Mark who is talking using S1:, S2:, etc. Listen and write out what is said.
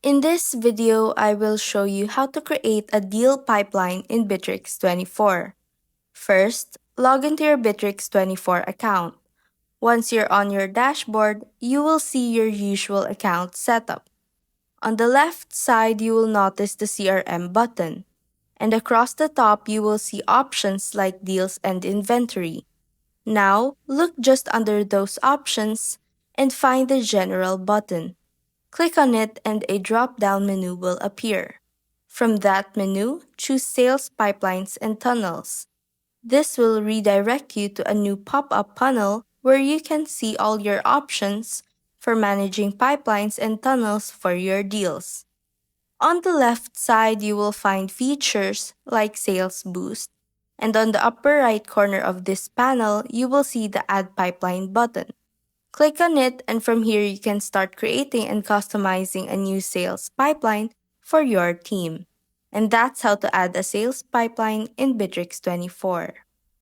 S1: In this video, I will show you how to create a deal pipeline in Bitrix24. First, log into your Bitrix24 account. Once you're on your dashboard, you will see your usual account setup. On the left side, you will notice the CRM button, and across the top, you will see options like deals and inventory. Now, look just under those options and find the General button. Click on it and a drop-down menu will appear. From that menu, choose Sales Pipelines and Tunnels. This will redirect you to a new pop-up panel where you can see all your options for managing pipelines and tunnels for your deals. On the left side, you will find features like Sales Boost, and on the upper right corner of this panel, you will see the Add Pipeline button. Click on it, and from here you can start creating and customizing a new sales pipeline for your team. And that's how to add a sales pipeline in Bitrix24.